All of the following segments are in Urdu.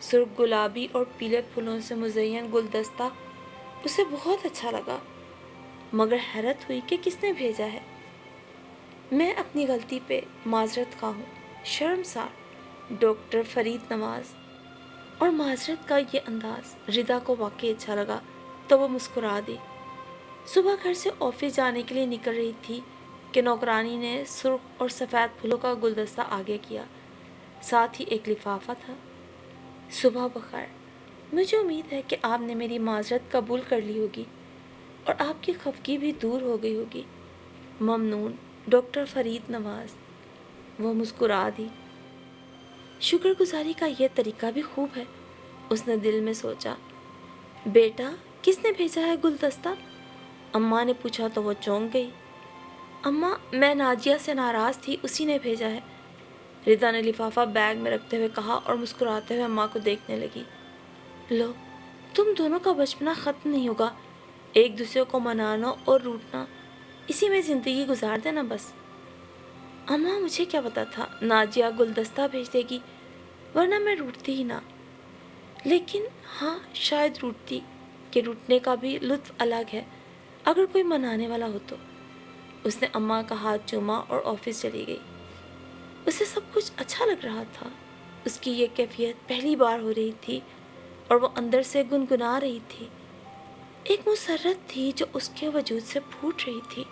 سرخ گلابی اور پیلے پھولوں سے مزین گلدستہ اسے بہت اچھا لگا، مگر حیرت ہوئی کہ کس نے بھیجا ہے۔ میں اپنی غلطی پہ معذرت خواہ ہوں، شرمسار ڈاکٹر فرید نواز۔ اور معذرت کا یہ انداز ردا کو واقعی اچھا لگا تو وہ مسکرا دی۔ صبح گھر سے آفس جانے کے لیے نکل رہی تھی کہ نوکرانی نے سرخ اور سفید پھولوں کا گلدستہ آگے کیا، ساتھ ہی ایک لفافہ تھا۔ صبح بخیر، مجھے امید ہے کہ آپ نے میری معذرت قبول کر لی ہوگی اور آپ کی خفگی بھی دور ہو گئی ہوگی۔ ممنون ڈاکٹر فرید نواز۔ وہ مسکرا دی۔ شکر گزاری کا یہ طریقہ بھی خوب ہے، اس نے دل میں سوچا۔ بیٹا، کس نے بھیجا ہے گلدستہ؟ اماں نے پوچھا تو وہ چونک گئی۔ اماں، میں ناجیہ سے ناراض تھی، اسی نے بھیجا ہے، ردا نے لفافہ بیگ میں رکھتے ہوئے کہا اور مسکراتے ہوئے اماں کو دیکھنے لگی۔ لو، تم دونوں کا بچپنا ختم نہیں ہوگا، ایک دوسرے کو منانا اور روٹنا، اسی میں زندگی گزار دینا بس۔ اماں، مجھے کیا پتا تھا ناجیہ گلدستہ بھیج دے گی، ورنہ میں روٹتی ہی نہ۔ لیکن ہاں، شاید روٹتی، کہ روٹنے کا بھی لطف الگ ہے اگر کوئی منانے والا ہو تو۔ اس نے اماں کا ہاتھ چوما اور آفس چلی گئی۔ اسے سب کچھ اچھا لگ رہا تھا۔ اس کی یہ کیفیت پہلی بار ہو رہی تھی اور وہ اندر سے گنگنا رہی تھی۔ ایک مسرت تھی جو اس کے وجود سے پھوٹ رہی تھی۔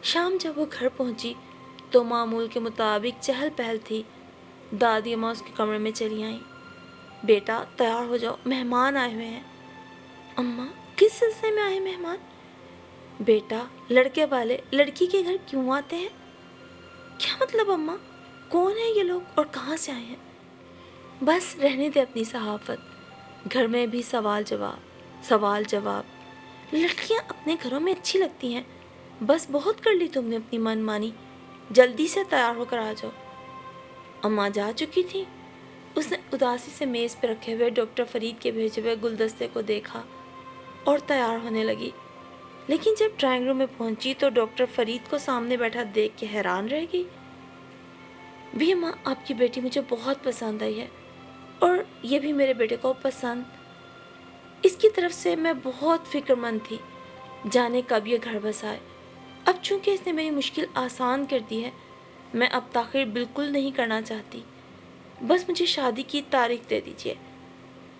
شام جب وہ گھر پہنچی تو معمول کے مطابق چہل پہل تھی۔ دادی اماں اس کے کمرے میں چلی آئیں۔ بیٹا، تیار ہو جاؤ، مہمان آئے ہوئے ہیں۔ اماں، کس سلسلے میں آئے مہمان؟ بیٹا، لڑکے والے لڑکی کے گھر کیوں آتے ہیں؟ کیا مطلب اماں؟ کون ہیں یہ لوگ اور کہاں سے آئے ہیں؟ بس رہنے دے اپنی صحافت، گھر میں بھی سوال جواب۔ لڑکیاں اپنے گھروں میں اچھی لگتی ہیں، بس بہت کر لی تم نے اپنی من مانی، جلدی سے تیار ہو کر آ جاؤ۔ اماں جا چکی تھی۔ اس نے اداسی سے میز پہ رکھے ہوئے ڈاکٹر فرید کے بھیجے ہوئے گلدستے کو دیکھا اور تیار ہونے لگی، لیکن جب ڈرائنگ روم میں پہنچی تو ڈاکٹر فرید کو سامنے بیٹھا دیکھ کے حیران رہ گئی۔ بھی اماں، آپ کی بیٹی مجھے بہت پسند آئی ہے، اور یہ بھی میرے بیٹے کو پسند۔ اس کی طرف سے میں بہت فکر مند تھی، جانے کب یہ گھر بس آئے۔ اب چونکہ اس نے میری مشکل آسان کر دی ہے، میں اب تاخیر بالکل نہیں کرنا چاہتی، بس مجھے شادی کی تاریخ دے دیجیے۔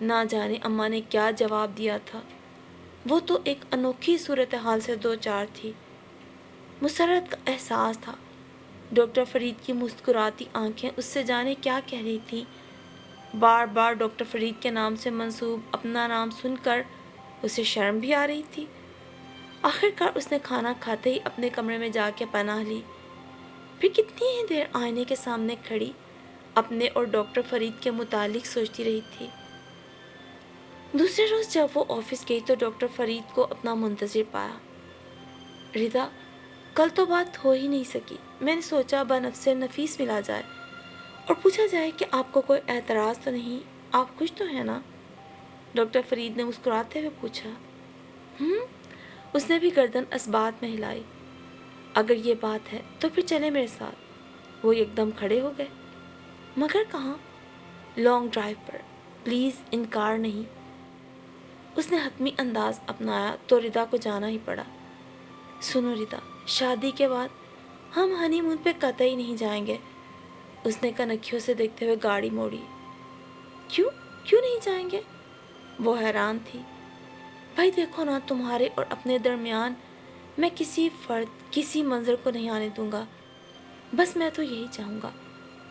نہ جانے اماں نے کیا جواب دیا تھا، وہ تو ایک انوکھی صورتحال سے دو چار تھی۔ مسرت کا احساس تھا۔ ڈاکٹر فرید کی مسکراتی آنکھیں اس سے جانے کیا کہہ رہی تھیں۔ بار بار ڈاکٹر فرید کے نام سے منسوب اپنا نام سن کر اسے شرم بھی آ رہی تھی۔ آخر کار اس نے کھانا کھاتے ہی اپنے کمرے میں جا کے پناہ لی۔ پھر کتنی ہی دیر آئینے کے سامنے کھڑی اپنے اور ڈاکٹر فرید کے متعلق سوچتی رہی تھی۔ دوسرے روز جب وہ آفس گئی تو ڈاکٹر فرید کو اپنا منتظر پایا۔ ردا، کل تو بات ہو ہی نہیں سکی، میں نے سوچا بنفس نفیس ملا جائے اور پوچھا جائے کہ آپ کو کوئی اعتراض تو نہیں، آپ خوش تو ہیں نا؟ ڈاکٹر فرید نے مسکراتے ہوئے پوچھا۔ اس نے بھی گردن اثبات میں ہلائی۔ اگر یہ بات ہے تو پھر چلے میرے ساتھ۔ وہ ایک دم کھڑے ہو گئے۔ مگر کہاں؟ لانگ ڈرائیو پر، پلیز انکار نہیں۔ اس نے حتمی انداز اپنایا تو ردا کو جانا ہی پڑا۔ سنو ردا، شادی کے بعد ہم ہنی مون پہ قطعی نہیں جائیں گے۔ اس نے کنکھیوں سے دیکھتے ہوئے گاڑی موڑی۔ کیوں نہیں جائیں گے؟ وہ حیران تھی۔ بھائی دیکھو نا، تمہارے اور اپنے درمیان میں کسی فرد، کسی منظر کو نہیں آنے دوں گا۔ بس میں تو یہی چاہوں گا،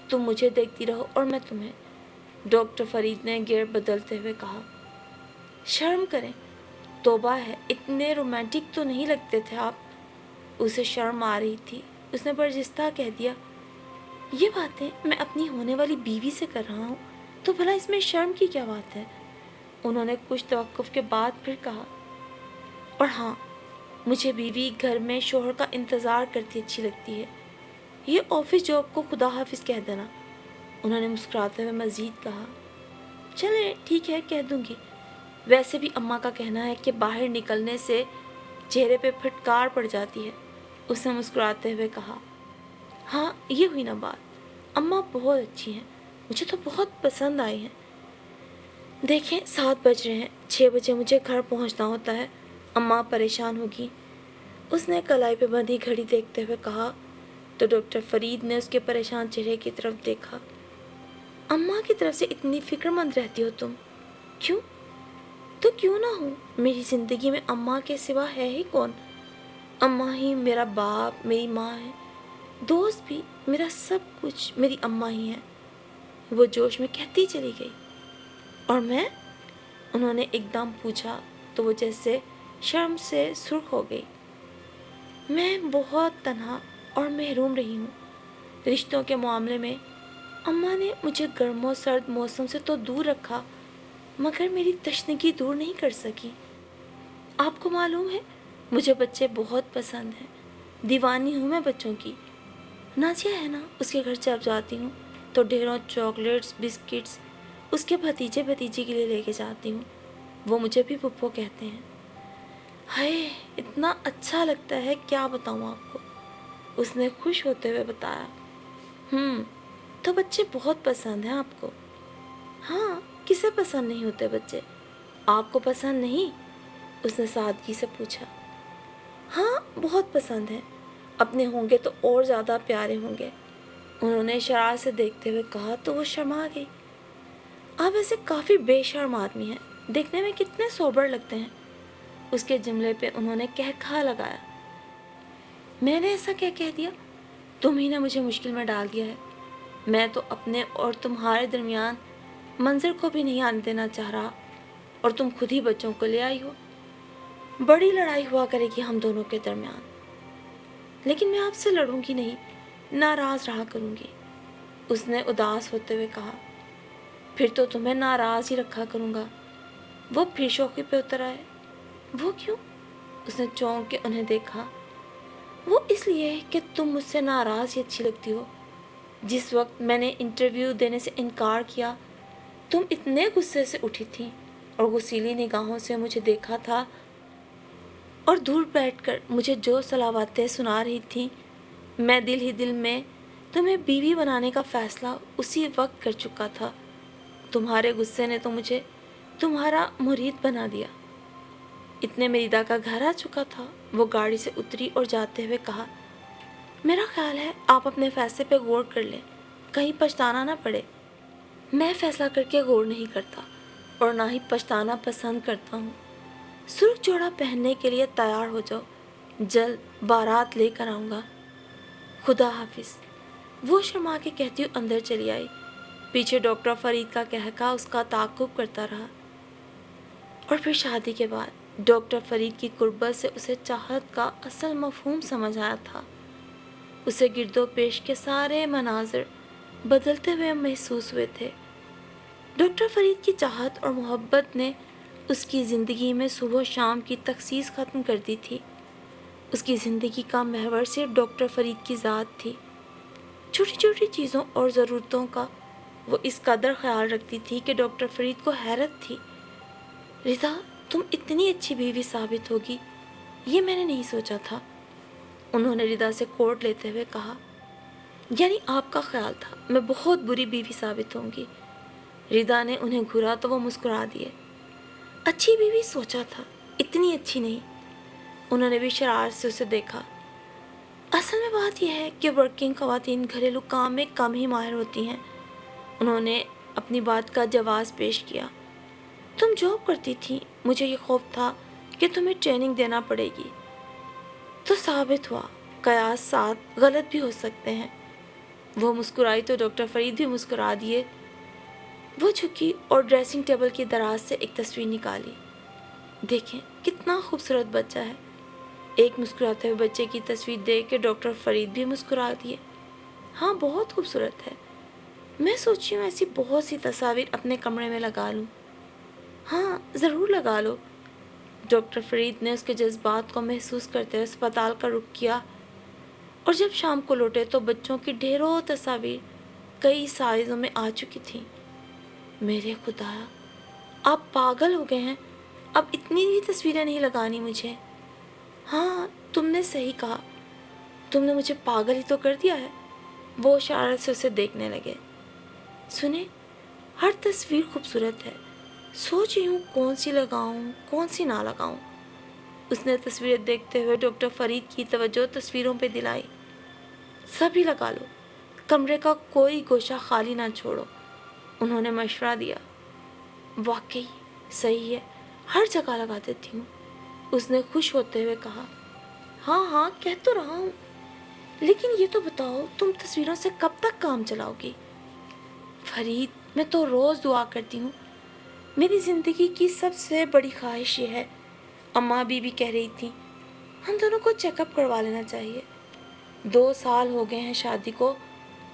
تم مجھے دیکھتی رہو اور میں تمہیں۔ ڈاکٹر فرید نے گیئر بدلتے ہوئے کہا۔ شرم کریں، توبہ ہے، اتنے رومانٹک تو نہیں لگتے تھے آپ۔ اسے شرم آ رہی تھی۔ اس نے برجستہ کہہ دیا، یہ باتیں میں اپنی ہونے والی بیوی سے کر رہا ہوں تو بھلا اس میں شرم کی کیا بات ہے؟ انہوں نے کچھ توقف کے بعد پھر کہا، اور ہاں، مجھے بیوی گھر میں شوہر کا انتظار کرتی اچھی لگتی ہے۔ یہ آفس جاب کو خدا حافظ کہہ دینا۔ انہوں نے مسکراتے ہوئے مزید کہا، چلے ٹھیک ہے، کہہ دوں گی۔ ویسے بھی اماں کا کہنا ہے کہ باہر نکلنے سے چہرے پہ پھٹکار پڑ جاتی ہے۔ اس نے مسکراتے ہوئے کہا، ہاں، یہ ہوئی نا بات۔ اماں بہت اچھی ہیں، مجھے تو بہت پسند آئی ہیں۔ دیکھیں 7 بج رہے ہیں، 6 بجے مجھے گھر پہنچنا ہوتا ہے، اماں پریشان ہوگی۔ اس نے کلائی پہ بندھی گھڑی دیکھتے ہوئے کہا تو ڈاکٹر فرید نے اس کے پریشان چہرے کی طرف دیکھا۔ اماں کی طرف سے اتنی فکر مند رہتی ہو تم؟ کیوں؟ تو کیوں نہ ہوں، میری زندگی میں اماں کے سوا ہے ہی کون؟ اماں ہی میرا باپ، میری ماں ہے، دوست بھی، میرا سب کچھ میری اماں ہی ہے، وہ جوش میں کہتی چلی گئی۔ اور میں؟ انہوں نے ایک دم پوچھا تو وہ جیسے شرم سے سرخ ہو گئی۔ میں بہت تنہا اور محروم رہی ہوں رشتوں کے معاملے میں۔ اماں نے مجھے گرم و سرد موسم سے تو دور رکھا مگر میری تشنگی دور نہیں کر سکی۔ آپ کو معلوم ہے مجھے بچے بہت پسند ہیں، دیوانی ہوں میں بچوں کی۔ نازیہ ہے نا، اس کے گھر جب جاتی ہوں تو ڈھیروں چاکلیٹس بسکٹس اس کے بھتیجے بھتیجی کے لیے لے کے جاتی ہوں، وہ مجھے بھی پھپھو کہتے ہیں۔ ہائے اتنا اچھا لگتا ہے، کیا بتاؤں آپ کو، اس نے خوش ہوتے ہوئے بتایا۔ تو بچے بہت پسند ہیں آپ کو؟ ہاں، کسے پسند نہیں ہوتے بچے، آپ کو پسند نہیں؟ اس نے سادگی سے پوچھا۔ ہاں بہت پسند ہیں، اپنے ہوں گے تو اور زیادہ پیارے ہوں گے، انہوں نے شرارت سے دیکھتے ہوئے کہا تو وہ شرما گئی۔ آپ ایسے کافی بے شرم آدمی ہیں، دیکھنے میں کتنے سوبر لگتے ہیں۔ اس کے جملے پہ انہوں نے کہا لگایا۔ میں نے ایسا کیا کہہ دیا؟ تم ہی نے مجھے مشکل میں ڈال دیا ہے، میں تو اپنے اور تمہارے درمیان منظر کو بھی نہیں آنے دینا چاہ رہا، اور تم خود ہی بچوں کو لے آئی ہو۔ بڑی لڑائی ہوا کرے گی ہم دونوں کے درمیان، لیکن میں آپ سے لڑوں گی نہیں، ناراض رہا کروں گی، اس نے اداس ہوتے ہوئے کہا۔ پھر تو تمہیں ناراض ہی رکھا کروں گا۔ وہ پھر شوخی پہ اتر آئے۔ وہ کیوں؟ اس نے چونک کے انہیں دیکھا۔ وہ اس لیے کہ تم مجھ سے ناراض ہی اچھی لگتی ہو۔ جس وقت میں نے انٹرویو دینے سے انکار کیا تم اتنے غصے سے اٹھی تھی اور غصیلی نگاہوں سے مجھے دیکھا تھا، اور دور بیٹھ کر مجھے جو صلاحاتیں سنا رہی تھی، میں دل ہی دل میں تمہیں بیوی بنانے کا فیصلہ اسی وقت کر چکا تھا۔ تمہارے غصے نے تو مجھے تمہارا مرید بنا دیا۔ اتنے میں ریدا کا گھر آ چکا تھا۔ وہ گاڑی سے اتری اور جاتے ہوئے کہا، میرا خیال ہے آپ اپنے فیصلے پہ غور کر لیں، کہیں پچھتانا نہ پڑے۔ میں فیصلہ کر کے غور نہیں کرتا اور نہ ہی پچھتانا پسند کرتا ہوں۔ سرخ جوڑا پہننے کے لیے تیار ہو جاؤ، جلد بارات لے کر آؤں گا۔ خدا حافظ، وہ شرما کے کہتی ہوئی اندر چلی آئی۔ پیچھے ڈاکٹر فرید کا کہکا اس کا تعاقب کرتا رہا۔ اور پھر شادی کے بعد ڈاکٹر فرید کی قربت سے اسے چاہت کا اصل مفہوم سمجھ آیا تھا۔ اسے گرد و پیش کے سارے مناظر بدلتے ہوئے محسوس ہوئے تھے۔ ڈاکٹر فرید کی چاہت اور محبت نے اس کی زندگی میں صبح و شام کی تخصیص ختم کر دی تھی۔ اس کی زندگی کا محور صرف ڈاکٹر فرید کی ذات تھی۔ چھوٹی چھوٹی چیزوں اور ضرورتوں کا وہ اس قدر خیال رکھتی تھی کہ ڈاکٹر فرید کو حیرت تھی۔ رضا، تم اتنی اچھی بیوی ثابت ہوگی، یہ میں نے نہیں سوچا تھا، انہوں نے رضا سے کوٹ لیتے ہوئے کہا۔ یعنی آپ کا خیال تھا میں بہت بری بیوی ثابت ہوں گی؟ رضا نے انہیں گھورا تو وہ مسکرا دیے۔ اچھی بیوی سوچا تھا، اتنی اچھی نہیں، انہوں نے بھی شرارت سے اسے دیکھا۔ اصل میں بات یہ ہے کہ ورکنگ خواتین گھریلو کام میں کم ہی ماہر ہوتی ہیں، انہوں نے اپنی بات کا جواز پیش کیا۔ تم جاب کرتی تھی، مجھے یہ خوف تھا کہ تمہیں ٹریننگ دینا پڑے گی، تو ثابت ہوا قیاس 7 غلط بھی ہو سکتے ہیں۔ وہ مسکرائی تو ڈاکٹر فرید بھی مسکرا دیے۔ وہ جھکی اور ڈریسنگ ٹیبل کی دراز سے ایک تصویر نکالی۔ دیکھیں کتنا خوبصورت بچہ ہے۔ ایک مسکراتے ہوئے بچے کی تصویر دیکھ کے ڈاکٹر فرید بھی مسکرا دیے۔ ہاں بہت خوبصورت ہے، میں سوچی ہوں ایسی بہت سی تصاویر اپنے کمرے میں لگا لوں۔ ہاں ضرور لگا لو۔ ڈاکٹر فرید نے اس کے جذبات کو محسوس کرتے ہوئے اسپتال کا رخ کیا، اور جب شام کو لوٹے تو بچوں کی ڈھیروں تصاویر کئی سائزوں میں آ چکی تھیں۔ میرے خدا، آپ پاگل ہو گئے ہیں، اب اتنی بھی تصویریں نہیں لگانی مجھے۔ ہاں تم نے صحیح کہا، تم نے مجھے پاگل ہی تو کر دیا ہے۔ وہ شرارت سے اسے دیکھنے لگے۔ سنیں، ہر تصویر خوبصورت ہے، سوچ رہی ہوں کون سی لگاؤں کون سی نہ لگاؤں۔ اس نے تصویریں دیکھتے ہوئے ڈاکٹر فرید کی توجہ تصویروں پہ دلائی۔ سبھی لگا لو، کمرے کا کوئی گوشہ خالی نہ چھوڑو، انہوں نے مشورہ دیا۔ واقعی صحیح ہے، ہر جگہ لگا دیتی ہوں، اس نے خوش ہوتے ہوئے کہا۔ ہاں ہاں کہہ تو رہا ہوں، لیکن یہ تو بتاؤ تم تصویروں سے کب تک کام چلاؤ گی؟ فرید میں تو روز دعا کرتی ہوں، میری زندگی کی سب سے بڑی خواہش یہ ہے۔ اماں بھی کہہ رہی تھی ہم دونوں کو چیک اپ کروا لینا چاہیے۔ 2 سال ہو گئے ہیں شادی کو،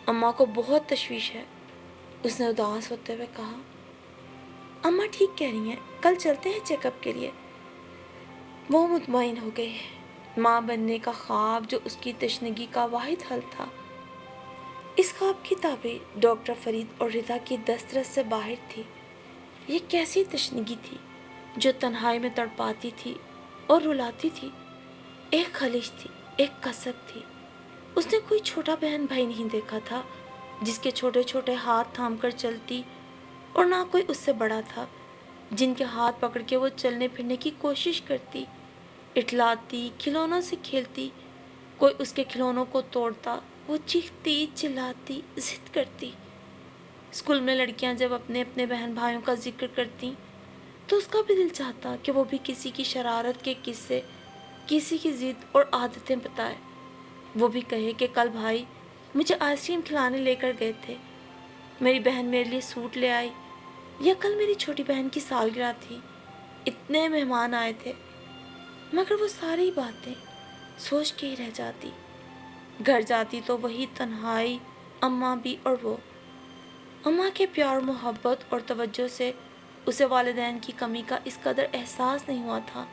اماں کو بہت تشویش ہے، اس نے اداس ہوتے ہوئے کہا۔ اماں ٹھیک کہہ رہی ہیں، کل چلتے ہیں چیک اپ کے لیے۔ وہ مطمئن ہو گئی، ماں بننے کا خواب جو اس کی تشنگی کا واحد حل تھا، اس خواب کی تعبیر ڈاکٹر فرید اور رضا کی دسترس سے باہر تھی۔ یہ کیسی تشنگی تھی جو تنہائی میں تڑپاتی تھی اور رلاتی تھی، ایک خلش تھی، ایک کسک تھی۔ اس نے کوئی چھوٹا بہن بھائی نہیں دیکھا تھا جس کے چھوٹے چھوٹے ہاتھ تھام کر چلتی، اور نہ کوئی اس سے بڑا تھا جن کے ہاتھ پکڑ کے وہ چلنے پھرنے کی کوشش کرتی، اٹھلاتی، کھلونوں سے کھیلتی، کوئی اس کے کھلونوں کو توڑتا، وہ چیختی، چلاتی، ضد کرتی۔ اسکول میں لڑکیاں جب اپنے اپنے بہن بھائیوں کا ذکر کرتی تو اس کا بھی دل چاہتا کہ وہ بھی کسی کی شرارت کے قصے، کسی کی ضد اور عادتیں بتائے۔ وہ بھی کہے کہ کل بھائی مجھے آئس کریم کھلانے لے کر گئے تھے، میری بہن میرے لیے سوٹ لے آئی، یا کل میری چھوٹی بہن کی سالگرہ تھی، اتنے مہمان آئے تھے۔ مگر وہ ساری باتیں سوچ کے ہی رہ جاتی۔ گھر جاتی تو وہی تنہائی، اماں بھی اور وہ۔ اماں کے پیار، محبت اور توجہ سے اسے والدین کی کمی کا اس قدر احساس نہیں ہوا تھا،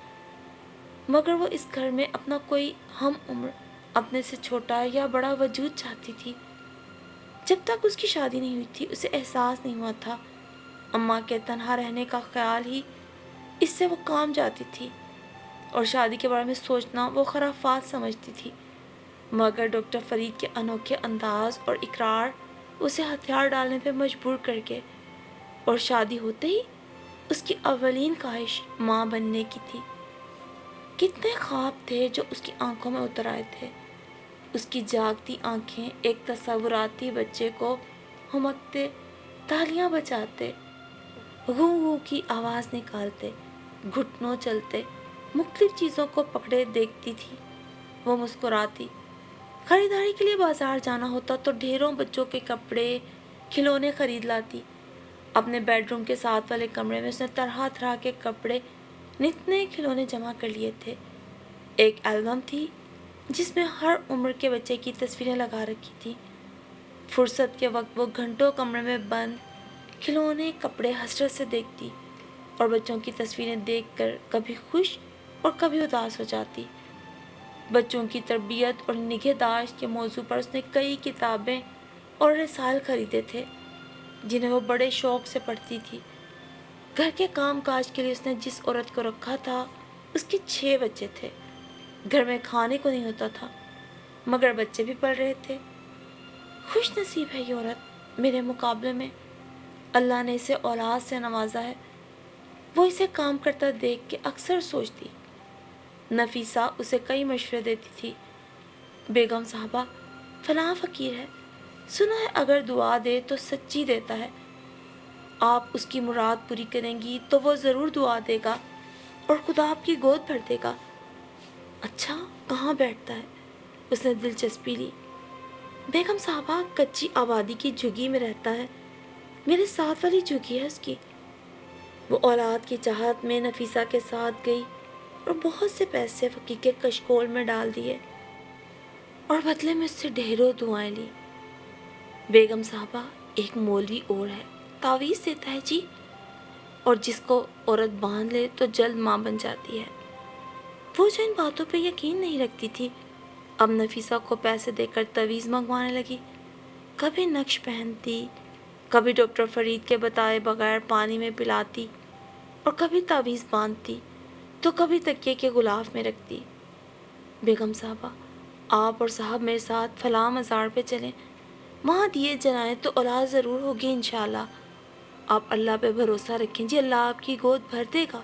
مگر وہ اس گھر میں اپنا کوئی ہم عمر، اپنے سے چھوٹا یا بڑا وجود چاہتی تھی۔ جب تک اس کی شادی نہیں ہوئی تھی اسے احساس نہیں ہوا تھا، اماں کے تنہا رہنے کا خیال ہی اس سے وہ کام جاتی تھی، اور شادی کے بارے میں سوچنا وہ خرافات سمجھتی تھی۔ مگر ڈاکٹر فرید کے انوکھے انداز اور اقرار اسے ہتھیار ڈالنے پہ مجبور کر کے، اور شادی ہوتے ہی اس کی اولین خواہش ماں بننے کی تھی۔ کتنے خواب تھے جو اس کی آنکھوں میں اتر آئے تھے۔ اس کی جاگتی آنکھیں ایک تصوراتی بچے کو ہمکتے، تالیاں بجاتے، غو غو کی آواز نکالتے، گھٹنوں چلتے، مختلف چیزوں کو پکڑے دیکھتی تھی۔ وہ مسکراتی، خریداری کے لیے بازار جانا ہوتا تو ڈھیروں بچوں کے کپڑے، کھلونے خرید لاتی۔ اپنے بیڈ روم کے ساتھ والے کمرے میں اس نے طرح طرح کے کپڑے، نت نئے کھلونے جمع کر لیے تھے۔ ایک البم تھی جس میں ہر عمر کے بچے کی تصویریں لگا رکھی تھی۔ فرصت کے وقت وہ گھنٹوں کمرے میں بند کھلونے، کپڑے حسرت سے دیکھتی، اور بچوں کی تصویریں دیکھ کر کبھی خوش اور کبھی اداس ہو جاتی۔ بچوں کی تربیت اور نگہداشت کے موضوع پر اس نے کئی کتابیں اور رسائل خریدے تھے جنہیں وہ بڑے شوق سے پڑھتی تھی۔ گھر کے کام کاج کے لیے اس نے جس عورت کو رکھا تھا اس کے 6 بچے تھے۔ گھر میں کھانے کو نہیں ہوتا تھا مگر بچے بھی پل رہے تھے۔ خوش نصیب ہے یہ عورت میرے مقابلے میں، اللہ نے اسے اولاد سے نوازا ہے۔ وہ اسے کام کرتا دیکھ کے اکثر سوچتی۔ نفیسہ اسے کئی مشورے دیتی تھی۔ بیگم صاحبہ فلاں فقیر ہے، سنا ہے اگر دعا دے تو سچی دیتا ہے، آپ اس کی مراد پوری کریں گی تو وہ ضرور دعا دے گا اور خدا آپ کی گود بھر دے گا۔ اچھا کہاں بیٹھتا ہے؟ اس نے دلچسپی لی۔ بیگم صاحبہ کچی آبادی کی جھگی میں رہتا ہے، میرے ساتھ والی جھگی ہے اس کی۔ وہ اولاد کی چاہت میں نفیسہ کے ساتھ گئی اور بہت سے پیسے فقیر کے کشکول میں ڈال دیے اور بدلے میں اس سے ڈھیروں دعائیں لی۔ بیگم صاحبہ ایک مولوی اور ہے، تعویذ دیتا ہے جی، اور جس کو عورت باندھ لے تو جلد ماں بن جاتی ہے۔ وہ جو ان باتوں پہ یقین نہیں رکھتی تھی اب نفیسہ کو پیسے دے کر تعویذ منگوانے لگی۔ کبھی نقش پہنتی، کبھی ڈاکٹر فرید کے بتائے بغیر پانی میں پلاتی، اور کبھی تعویذ باندھتی تو کبھی تکیے کے غلاف میں رکھتی۔ بیگم صاحبہ آپ اور صاحب میرے ساتھ فلاں مزار پہ چلیں، وہاں دیے جلائیں تو اولاد ضرور ہوگی انشاءاللہ۔ آپ اللہ پہ بھروسہ رکھیں جی، اللہ آپ کی گود بھر دے گا۔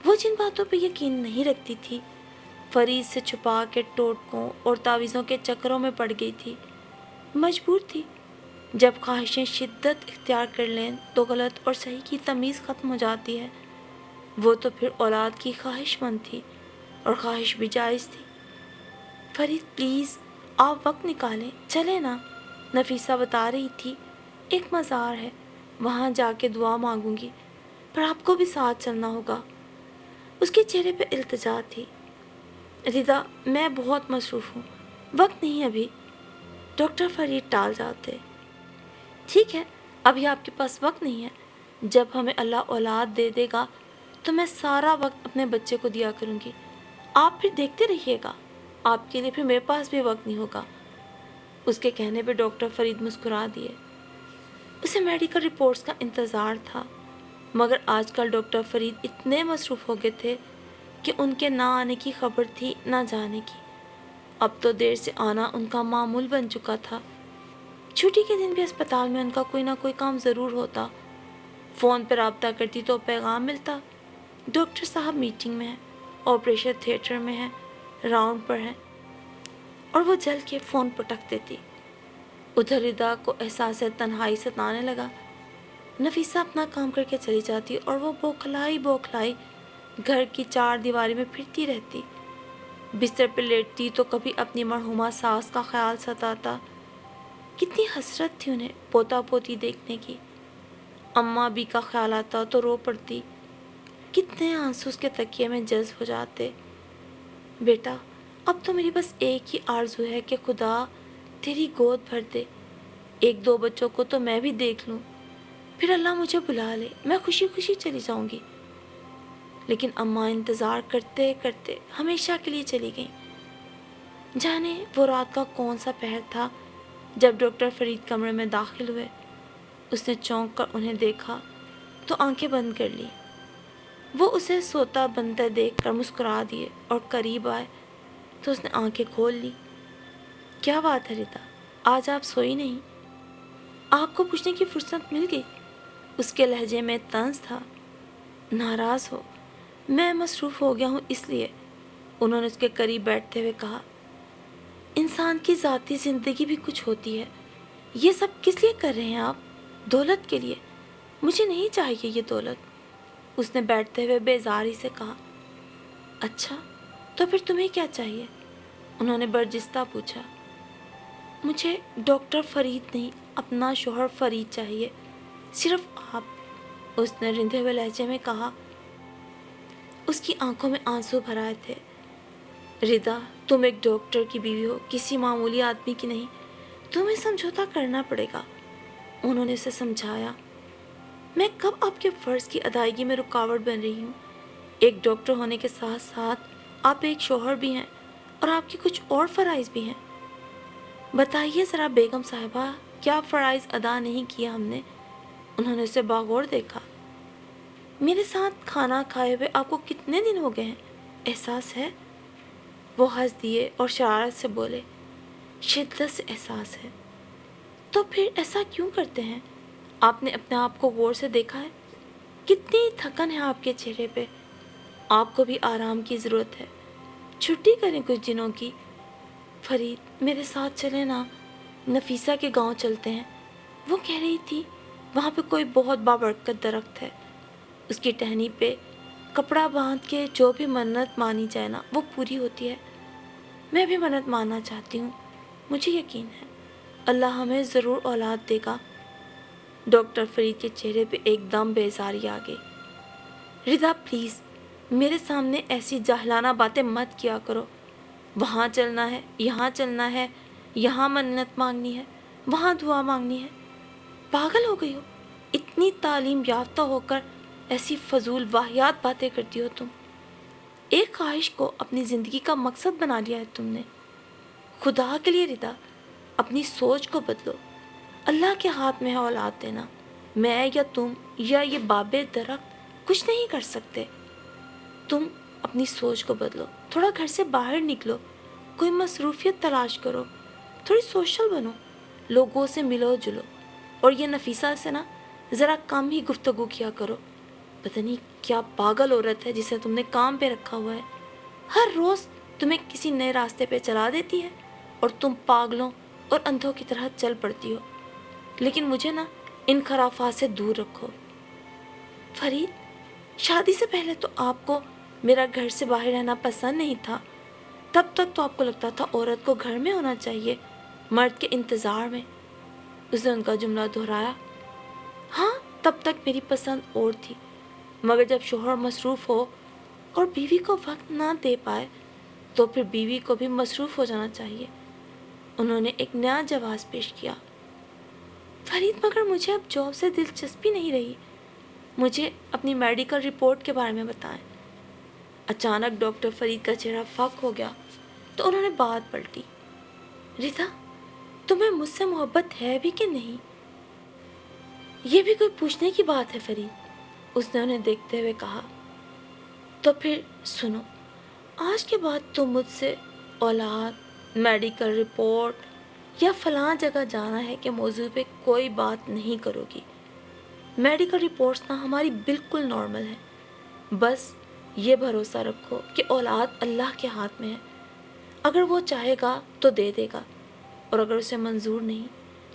وہ جن باتوں پہ یقین نہیں رکھتی تھی، فرید سے چھپا کے ٹوٹکوں اور تعویذوں کے چکروں میں پڑ گئی تھی، مجبور تھی۔ جب خواہشیں شدت اختیار کر لیں تو غلط اور صحیح کی تمیز ختم ہو جاتی ہے۔ وہ تو پھر اولاد کی خواہش مند تھی، اور خواہش بھی جائز تھی۔ فرید پلیز آپ وقت نکالیں، چلیں نا، نفیسہ بتا رہی تھی، ایک مزار ہے، وہاں جا کے دعا مانگوں گی، پر آپ کو بھی ساتھ چلنا ہوگا۔ اس کے چہرے پہ التجا تھی۔ ردا میں بہت مصروف ہوں، وقت نہیں ابھی، ڈاکٹر فرید ٹال جاتے۔ ٹھیک ہے، ابھی آپ کے پاس وقت نہیں ہے، جب ہمیں اللہ اولاد دے دے گا تو میں سارا وقت اپنے بچے کو دیا کروں گی، آپ پھر دیکھتے رہیے گا، آپ کے لیے پھر میرے پاس بھی وقت نہیں ہوگا۔ اس کے کہنے پہ ڈاکٹر فرید مسکرا دیے۔ اسے میڈیکل رپورٹس کا انتظار تھا، مگر آج کل ڈاکٹر فرید اتنے مصروف ہو گئے تھے کہ ان کے نہ آنے کی خبر تھی نہ جانے کی۔ اب تو دیر سے آنا ان کا معمول بن چکا تھا۔ چھٹی کے دن بھی اسپتال میں ان کا کوئی نہ کوئی کام ضرور ہوتا۔ فون پر رابطہ کرتی تو پیغام ملتا، ڈاکٹر صاحب میٹنگ میں ہیں، آپریشن تھیٹر میں ہیں، راؤنڈ پر ہیں، اور وہ جل کے فون پٹک دیتی۔ ادھر ردا کو احساس تنہائی ستانے لگا۔ نفیسہ اپنا کام کر کے چلی جاتی اور وہ بوکھلائی بوکھلائی گھر کی چار دیواری میں پھرتی رہتی۔ بستر پہ لیٹتی تو کبھی اپنی مرحومہ ساس کا خیال ستاتا، کتنی حسرت تھی انہیں پوتا پوتی دیکھنے کی۔ اماں بھی کا خیال آتا تو رو پڑتی، کتنے آنسو اس کے تکیے میں جذب ہو جاتے۔ بیٹا اب تو میری بس ایک ہی آرزو ہے کہ خدا تیری گود بھر دے، ایک دو بچوں کو تو میں بھی دیکھ لوں، پھر اللہ مجھے بلا لے، میں خوشی خوشی چلی جاؤں گی۔ لیکن اماں انتظار کرتے کرتے ہمیشہ کے لیے چلی گئیں۔ جانے وہ رات کا کون سا پہر تھا جب ڈاکٹر فرید کمرے میں داخل ہوئے۔ اس نے چونک کر انہیں دیکھا تو آنکھیں بند کر لی۔ وہ اسے سوتا بنتا دیکھ کر مسکرا دیے اور قریب آئے تو اس نے آنکھیں کھول لی۔ کیا بات ہے ردا، آج آپ سوئی نہیں؟ آپ کو پوچھنے کی فرصت مل گئی؟ اس کے لہجے میں طنز تھا۔ ناراض ہو؟ میں مصروف ہو گیا ہوں اس لیے، انہوں نے اس کے قریب بیٹھتے ہوئے کہا۔ انسان کی ذاتی زندگی بھی کچھ ہوتی ہے، یہ سب کس لیے کر رہے ہیں آپ؟ دولت کے لیے؟ مجھے نہیں چاہیے یہ دولت، اس نے بیٹھتے ہوئے بیزاری سے کہا۔ اچھا تو پھر تمہیں کیا چاہیے؟ انہوں نے برجستہ پوچھا۔ مجھے ڈاکٹر فرید نہیں، اپنا شوہر فرید چاہیے، صرف آپ، اس نے رندھے ہوئے لہجے میں کہا۔ اس کی آنکھوں میں آنسو بھر آئے تھے۔ ردا تم ایک ڈاکٹر کی بیوی ہو، کسی معمولی آدمی کی نہیں، تمہیں سمجھوتا کرنا پڑے گا، انہوں نے اسے سمجھایا۔ میں کب آپ کے فرض کی ادائیگی میں رکاوٹ بن رہی ہوں؟ ایک ڈاکٹر ہونے کے ساتھ ساتھ آپ ایک شوہر بھی ہیں اور آپ کے کچھ اور فرائض بھی ہیں۔ بتائیے ذرا بیگم صاحبہ، کیا فرائض ادا نہیں کیا ہم نے؟ انہوں نے اسے باغور دیکھا۔ میرے ساتھ کھانا کھائے ہوئے آپ کو کتنے دن ہو گئے ہیں، احساس ہے؟ وہ ہنس دیے اور شرارت سے بولے، شدت سے احساس ہے۔ تو پھر ایسا کیوں کرتے ہیں؟ آپ نے اپنے آپ کو غور سے دیکھا ہے؟ کتنی تھکن ہے آپ کے چہرے پہ، آپ کو بھی آرام کی ضرورت ہے، چھٹی کریں کچھ دنوں کی۔ فرید میرے ساتھ چلیں نا، نفیسہ کے گاؤں چلتے ہیں، وہ کہہ رہی تھی وہاں پہ کوئی بہت بابرکت درخت ہے، اس کی ٹہنی پہ کپڑا باندھ کے جو بھی منت مانی جائے نا وہ پوری ہوتی ہے۔ میں بھی منت ماننا چاہتی ہوں، مجھے یقین ہے اللہ ہمیں ضرور اولاد دے گا۔ ڈاکٹر فرید کے چہرے پہ ایک دم بیزاری آ گئی۔ ردا پلیز میرے سامنے ایسی جاہلانہ باتیں مت کیا کرو، وہاں چلنا ہے، یہاں چلنا ہے، یہاں منت مانگنی ہے، وہاں دعا مانگنی ہے، پاگل ہو گئی ہو؟ اتنی تعلیم یافتہ ہو کر ایسی فضول واہیات باتیں کرتی ہو تم۔ ایک خواہش کو اپنی زندگی کا مقصد بنا لیا ہے تم نے۔ خدا کے لیے ردا اپنی سوچ کو بدلو، اللہ کے ہاتھ میں ہے اولاد دینا، میں یا تم یا یہ بابے درخت کچھ نہیں کر سکتے۔ تم اپنی سوچ کو بدلو، تھوڑا گھر سے باہر نکلو، کوئی مصروفیت تلاش کرو، تھوڑی سوشل بنو، لوگوں سے ملو جلو، اور یہ نفیسہ سے نا ذرا کم ہی گفتگو کیا کرو. پتہ نہیں کیا پاگل عورت ہے جسے تم نے کام پہ رکھا ہوا ہے. ہر روز تمہیں کسی نئے راستے پہ چلا دیتی ہے اور تم پاگلوں اور اندھوں کی طرح چل پڑتی ہو. لیکن مجھے نا ان خرافات سے دور رکھو. فرید، شادی سے پہلے تو آپ کو میرا گھر سے باہر رہنا پسند نہیں تھا. تب تک تو آپ کو لگتا تھا عورت کو گھر میں ہونا چاہیے، مرد کے انتظار میں. اس نے ان کا جملہ دہرایا. ہاں، تب تک میری پسند اور تھی، مگر جب شوہر مصروف ہو اور بیوی کو وقت نہ دے پائے تو پھر بیوی کو بھی مصروف ہو جانا چاہیے. انہوں نے ایک نیا جواز پیش کیا. فرید، مگر مجھے اب جاب سے دلچسپی نہیں رہی. مجھے اپنی میڈیکل رپورٹ کے بارے میں بتائیں. اچانک ڈاکٹر فرید کا چہرہ فک ہو گیا تو انہوں نے بات پلٹی. رضا، تمہیں مجھ سے محبت ہے بھی کہ نہیں؟ یہ بھی کوئی پوچھنے کی بات ہے فرید، اس نے انہیں دیکھتے ہوئے کہا. تو پھر سنو، آج کے بعد تم مجھ سے اولاد، میڈیکل رپورٹ یا فلاں جگہ جانا ہے کہ موضوع پہ کوئی بات نہیں کرو گی. میڈیکل رپورٹس نا ہماری بالکل نارمل ہے. بس یہ بھروسہ رکھو کہ اولاد اللہ کے ہاتھ میں ہے. اگر وہ چاہے گا تو دے دے گا، اور اگر اسے منظور نہیں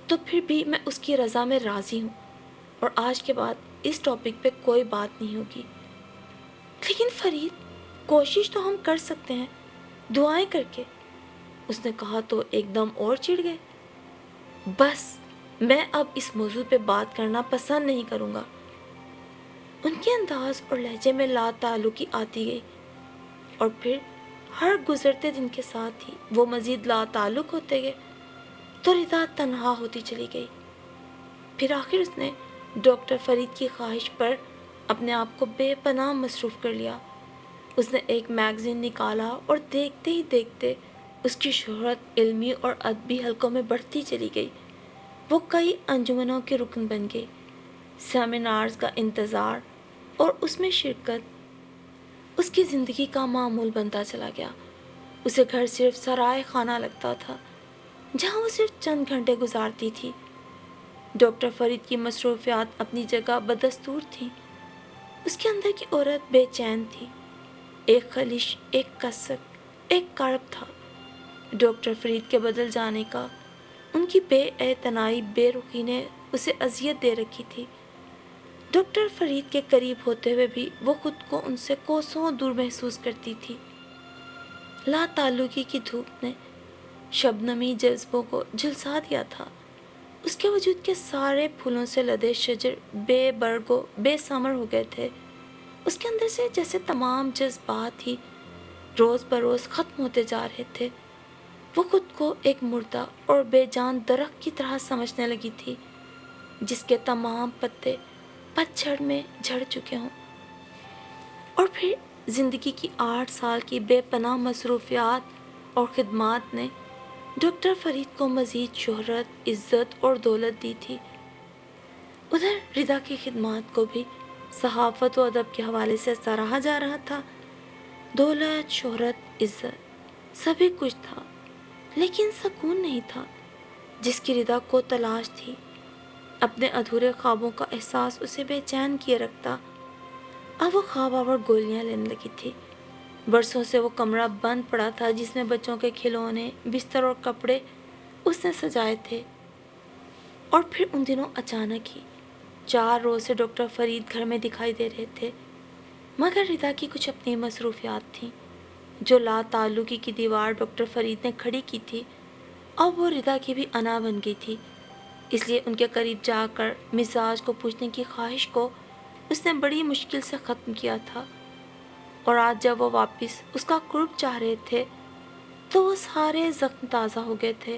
تو پھر بھی میں اس کی رضا میں راضی ہوں، اور آج کے بعد اس ٹاپک پہ کوئی بات نہیں ہوگی. لیکن فرید، کوشش تو ہم کر سکتے ہیں، دعائیں کر کے، اس نے کہا تو ایک دم اور چڑ گئے. بس میں اب اس موضوع پہ بات کرنا پسند نہیں کروں گا. ان کے انداز اور لہجے میں لا تعلقی آتی گئی، اور پھر ہر گزرتے دن کے ساتھ ہی وہ مزید لا تعلق ہوتے گئے تو رضا تنہا ہوتی چلی گئی. پھر آخر اس نے ڈاکٹر فرید کی خواہش پر اپنے آپ کو بے پناہ مصروف کر لیا. اس نے ایک میگزین نکالا اور دیکھتے ہی دیکھتے اس کی شہرت علمی اور ادبی حلقوں میں بڑھتی چلی گئی. وہ کئی انجمنوں کے رکن بن گئی. سیمینارز کا انتظار اور اس میں شرکت اس کی زندگی کا معمول بنتا چلا گیا. اسے گھر صرف سرائے خانہ لگتا تھا جہاں وہ صرف چند گھنٹے گزارتی تھی. ڈاکٹر فرید کی مصروفیات اپنی جگہ بدستور تھیں. اس کے اندر کی عورت بے چین تھی. ایک خلش، ایک کسک، ایک کرب تھا. ڈاکٹر فرید کے بدل جانے کا ان کی بے اعتنائی، بے رخی نے اسے اذیت دے رکھی تھی. ڈاکٹر فرید کے قریب ہوتے ہوئے بھی وہ خود کو ان سے کوسوں دور محسوس کرتی تھی. لا تعلقی کی دھوپ نے شبنمی جذبوں کو جھلسا دیا تھا. اس کے وجود کے سارے پھولوں سے لدے شجر بے برگ و بے ثمر ہو گئے تھے. اس کے اندر سے جیسے تمام جذبات ہی روز بروز ختم ہوتے جا رہے تھے. وہ خود کو ایک مردہ اور بے جان درخت کی طرح سمجھنے لگی تھی جس کے تمام پتے پتجھڑ میں جھڑ چکے ہوں. اور پھر زندگی کی 8 سال کی بے پناہ مصروفیات اور خدمات نے ڈاکٹر فرید کو مزید شہرت، عزت اور دولت دی تھی. ادھر رضا کی خدمات کو بھی صحافت و ادب کے حوالے سے سراہا جا رہا تھا. دولت، شہرت، عزت، سبھی کچھ تھا، لیکن سکون نہیں تھا جس کی رضا کو تلاش تھی. اپنے ادھورے خوابوں کا احساس اسے بے چین کیے رکھتا. اب وہ خواب آور گولیاں لینے لگی تھی. برسوں سے وہ کمرہ بند پڑا تھا جس میں بچوں کے کھلونے، بستر اور کپڑے اس نے سجائے تھے. اور پھر ان دنوں اچانک ہی 4 روز سے ڈاکٹر فرید گھر میں دکھائی دے رہے تھے. مگر رضا کی کچھ اپنی مصروفیات تھیں. جو لا تعلقی کی دیوار ڈاکٹر فرید نے کھڑی کی تھی اب وہ رضا کی بھی انا بن گئی تھی. اس لیے ان کے قریب جا کر مزاج کو پوچھنے کی خواہش کو اس نے بڑی مشکل سے ختم کیا تھا. اور آج جب وہ واپس اس کا قرب چاہ رہے تھے تو وہ سارے زخم تازہ ہو گئے تھے.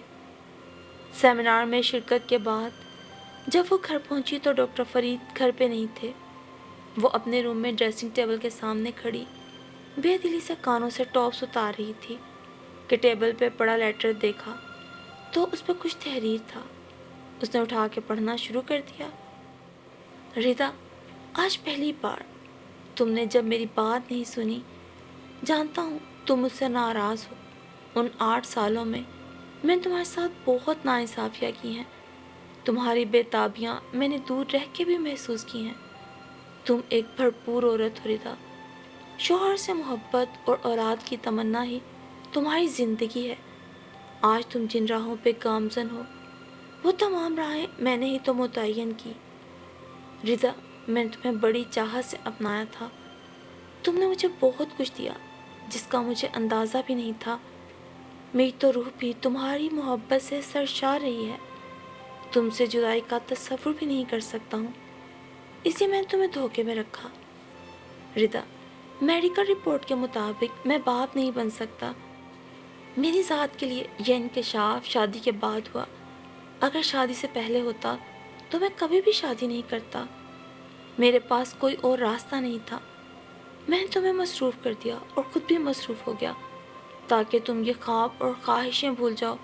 سیمینار میں شرکت کے بعد جب وہ گھر پہنچی تو ڈاکٹر فرید گھر پہ نہیں تھے. وہ اپنے روم میں ڈریسنگ ٹیبل کے سامنے کھڑی بے دلی سے کانوں سے ٹاپس اتار رہی تھی کہ ٹیبل پہ پڑا لیٹر دیکھا تو اس پہ کچھ تحریر تھا. اس نے اٹھا کے پڑھنا شروع کر دیا. رضا، آج پہلی بار تم نے جب میری بات نہیں سنی. جانتا ہوں تم مجھ سے ناراض ہو. ان 8 سالوں میں نے تمہارے ساتھ بہت ناانصافیاں کی ہیں. تمہاری بےتابیاں میں نے دور رہ کے بھی محسوس کی ہیں۔ تم ایک بھرپور عورت ہو ردا، شوہر سے محبت اور اولاد کی تمنا ہی تمہاری زندگی ہے۔ آج تم جن راہوں پہ گامزن ہو وہ تمام راہیں میں نے ہی تو متعین کی۔ رضا، میں نے تمہیں بڑی چاہت سے اپنایا تھا، تم نے مجھے بہت کچھ دیا جس کا مجھے اندازہ بھی نہیں تھا۔ میری تو روح بھی تمہاری محبت سے سرشار رہی ہے، تم سے جدائی کا تصور بھی نہیں کر سکتا ہوں، اسی میں نے تمہیں دھوکے میں رکھا۔ ردا، میڈیکل رپورٹ کے مطابق میں باپ نہیں بن سکتا۔ میری ذات کے لیے یہ انکشاف شادی کے بعد ہوا، اگر شادی سے پہلے ہوتا تو میں کبھی بھی شادی نہیں کرتا۔ میرے پاس کوئی اور راستہ نہیں تھا، میں نے تمہیں مصروف کر دیا اور خود بھی مصروف ہو گیا تاکہ تم یہ خواب اور خواہشیں بھول جاؤ،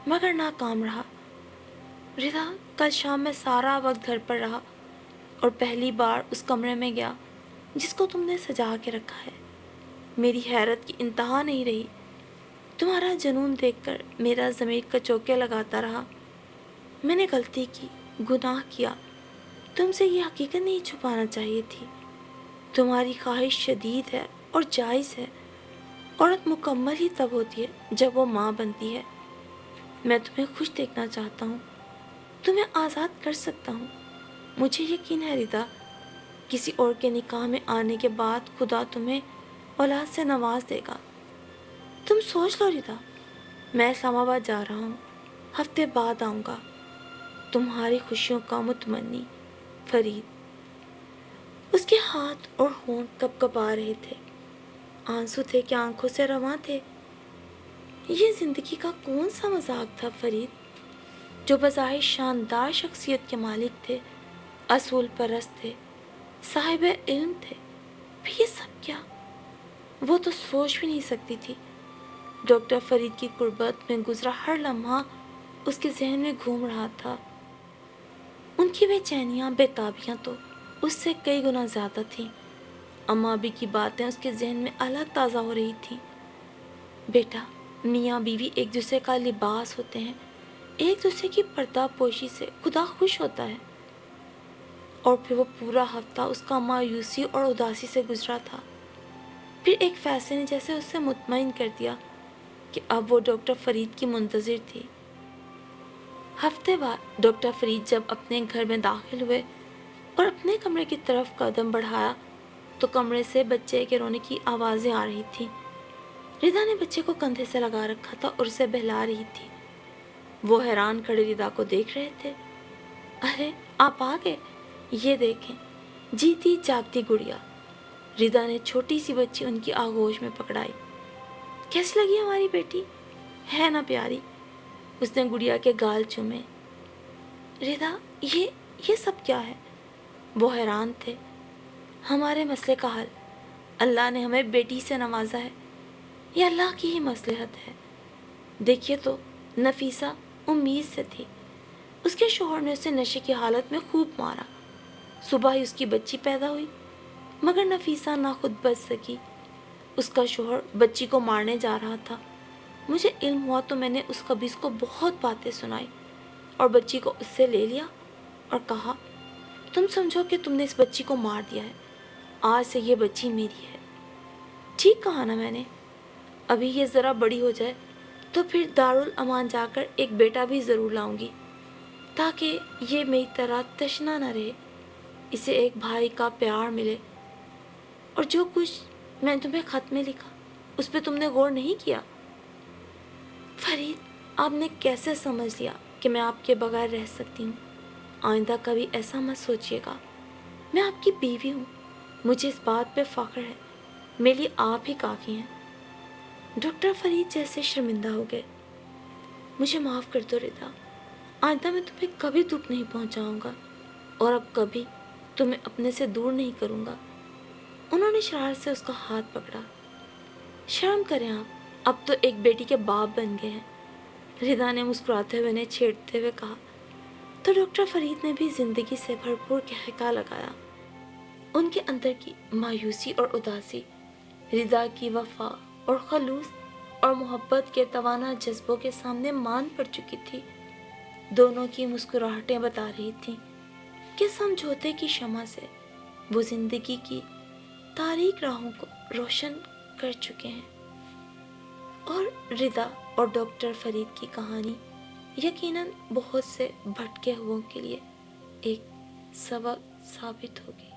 مگر ناکام رہا۔ ردا، کل شام میں سارا وقت گھر پر رہا اور پہلی بار اس کمرے میں گیا جس کو تم نے سجا کے رکھا ہے۔ میری حیرت کی انتہا نہیں رہی، تمہارا جنون دیکھ کر میرا ضمیر کچوکے لگاتا رہا۔ میں نے غلطی کی، گناہ کیا، تم سے یہ حقیقت نہیں چھپانا چاہیے تھی۔ تمہاری خواہش شدید ہے اور جائز ہے، عورت مکمل ہی تب ہوتی ہے جب وہ ماں بنتی ہے۔ میں تمہیں خوش دیکھنا چاہتا ہوں، تمہیں آزاد کر سکتا ہوں۔ مجھے یقین ہے ردا، کسی اور کے نکاح میں آنے کے بعد خدا تمہیں اولاد سے نواز دے گا۔ تم سوچ لو ردا، میں اسلام آباد جا رہا ہوں، ہفتے بعد آؤں گا۔ تمہاری خوشیوں کا متمنی، فرید۔ اس کے ہاتھ اور ہونٹ کپ کپا رہے تھے، آنسو تھے کہ آنکھوں سے رواں تھے۔ یہ زندگی کا کون سا مذاق تھا فرید، جو بظاہر شاندار شخصیت کے مالک تھے، اصول پرست تھے، صاحب علم تھے، پھر یہ سب کیا؟ وہ تو سوچ بھی نہیں سکتی تھی۔ ڈاکٹر فرید کی قربت میں گزرا ہر لمحہ اس کے ذہن میں گھوم رہا تھا۔ ان کی بے چینیاں، بے تابیاں تو اس سے کئی گنا زیادہ تھیں۔ اماں ابی کی باتیں اس کے ذہن میں الگ تازہ ہو رہی تھیں۔ بیٹا، میاں بیوی ایک دوسرے کا لباس ہوتے ہیں، ایک دوسرے کی پردہ پوشی سے خدا خوش ہوتا ہے۔ اور پھر وہ پورا ہفتہ اس کا مایوسی اور اداسی سے گزرا تھا۔ پھر ایک فیصلے نے جیسے اسے مطمئن کر دیا کہ اب وہ ڈاکٹر فرید کی منتظر تھی۔ ہفتے بعد ڈاکٹر فرید جب اپنے گھر میں داخل ہوئے اور اپنے کمرے کی طرف قدم بڑھایا تو کمرے سے بچے کے رونے کی آوازیں آ رہی تھیں۔ ردا نے بچے کو کندھے سے لگا رکھا تھا اور اسے بہلا رہی تھی۔ وہ حیران کھڑے ردا کو دیکھ رہے تھے۔ ارے آپ آ گئے، یہ دیکھیں، جیتی جاگتی گڑیا۔ ردا نے چھوٹی سی بچی ان کی آغوش میں پکڑائی۔ کیسی لگی ہماری بیٹی، ہے نا پیاری؟ اس نے گڑیا کے گال چومے۔ ردا، یہ سب کیا ہے؟ وہ حیران تھے۔ ہمارے مسئلے کا حل، اللہ نے ہمیں بیٹی سے نوازا ہے، یہ اللہ کی ہی مصلحت ہے۔ دیکھیے تو، نفیسہ امید سے تھی، اس کے شوہر نے اسے نشے کی حالت میں خوب مارا۔ صبح ہی اس کی بچی پیدا ہوئی، مگر نفیسہ نہ خود بچ سکی، اس کا شوہر بچی کو مارنے جا رہا تھا۔ مجھے علم ہوا تو میں نے اس خبیث کو بہت باتیں سنائی اور بچی کو اس سے لے لیا اور کہا، تم سمجھو کہ تم نے اس بچی کو مار دیا ہے، آج سے یہ بچی میری ہے۔ ٹھیک کہا نا میں نے؟ ابھی یہ ذرا بڑی ہو جائے تو پھر دارالامان جا کر ایک بیٹا بھی ضرور لاؤں گی، تاکہ یہ میری طرح تشنا نہ رہے، اسے ایک بھائی کا پیار ملے۔ اور جو کچھ میں نے تمہیں خط میں لکھا، اس پہ تم نے غور نہیں کیا؟ فرید، آپ نے کیسے سمجھ لیا کہ میں آپ کے بغیر رہ سکتی ہوں؟ آئندہ کبھی ایسا مت سوچیے گا۔ میں آپ کی بیوی ہوں، مجھے اس بات پہ فخر ہے، میرے لیے آپ ہی کافی ہیں۔ ڈاکٹر فرید جیسے شرمندہ ہو گئے۔ مجھے معاف کر دو ردا، آئندہ میں تمہیں کبھی دکھ نہیں پہنچاؤں گا اور اب کبھی تمہیں اپنے سے دور نہیں کروں گا۔ انہوں نے شرارت سے اس کا ہاتھ پکڑا۔ شرم کریں آپ، اب تو ایک بیٹی کے باپ بن گئے ہیں، ردا نے مسکراتے ہوئے انہیں چھیڑتے ہوئے کہا۔ تو ڈاکٹر فرید نے بھی زندگی سے بھرپور کہکا لگایا۔ ان کے اندر کی مایوسی اور اداسی ردا کی وفا اور خلوص اور محبت کے توانا جذبوں کے سامنے مان پڑ چکی تھی۔ دونوں کی مسکراہٹیں بتا رہی تھیں کہ سمجھوتے کی شمع سے وہ زندگی کی تاریک راہوں کو روشن کر چکے ہیں، اور رضا اور ڈاکٹر فرید کی کہانی یقیناً بہت سے بھٹکے ہوئوں کے لیے ایک سبق ثابت ہوگی۔